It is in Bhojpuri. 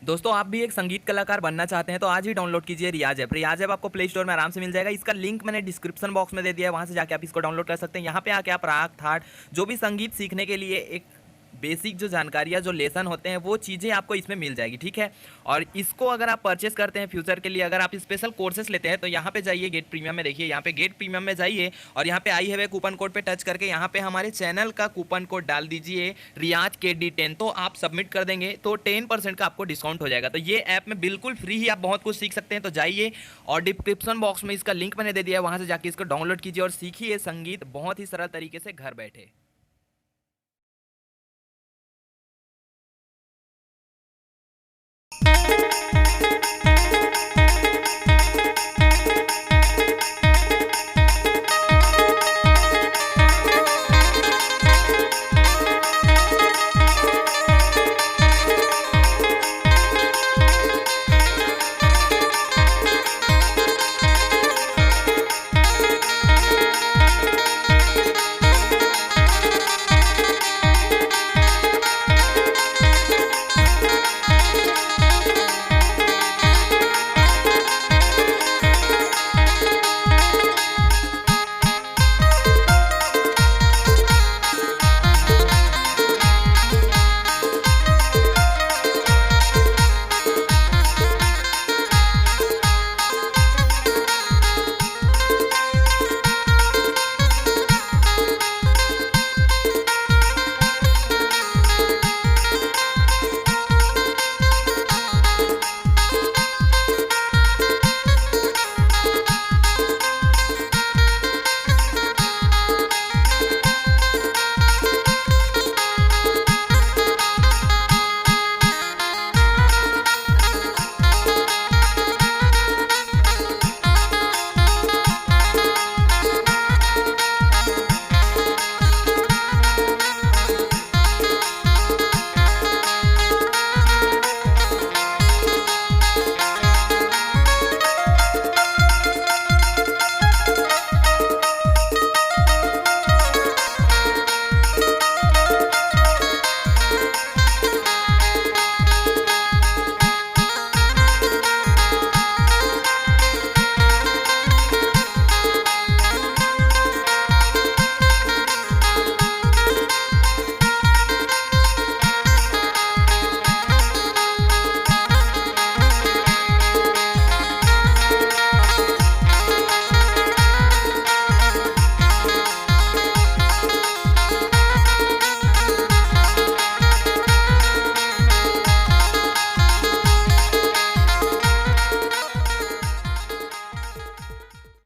दोस्तों आप भी एक संगीत कलाकार बनना चाहते हैं तो आज ही डाउनलोड कीजिए रियाज ऐप। रियाज ऐप आपको प्ले स्टोर में आराम से मिल जाएगा। इसका लिंक मैंने डिस्क्रिप्शन बॉक्स में दे दिया है, वहां से जाके आप इसको डाउनलोड कर सकते हैं। यहाँ पे आके आप राग थाट जो भी संगीत सीखने के लिए एक बेसिक जो जानकारियाँ जो लेसन होते हैं वो चीज़ें आपको इसमें मिल जाएगी, ठीक है। और इसको अगर आप परचेस करते हैं फ्यूचर के लिए, अगर आप स्पेशल कोर्सेस लेते हैं तो यहाँ पे जाइए गेट प्रीमियम में, देखिए यहाँ पे गेट प्रीमियम में जाइए और यहाँ पे आई है कूपन कोड पे टच करके यहाँ पे हमारे चैनल का कूपन कोड डाल दीजिए रियाज के डी 10, तो आप सबमिट कर देंगे तो 10% का आपको डिस्काउंट हो जाएगा। तो ये ऐप में बिल्कुल फ्री ही आप बहुत कुछ सीख सकते हैं। तो जाइए और डिस्क्रिप्शन बॉक्स में इसका लिंक मैंने दे दिया है, वहाँ से जाके इसको डाउनलोड कीजिए और सीखिए संगीत बहुत ही सरल तरीके से घर बैठे।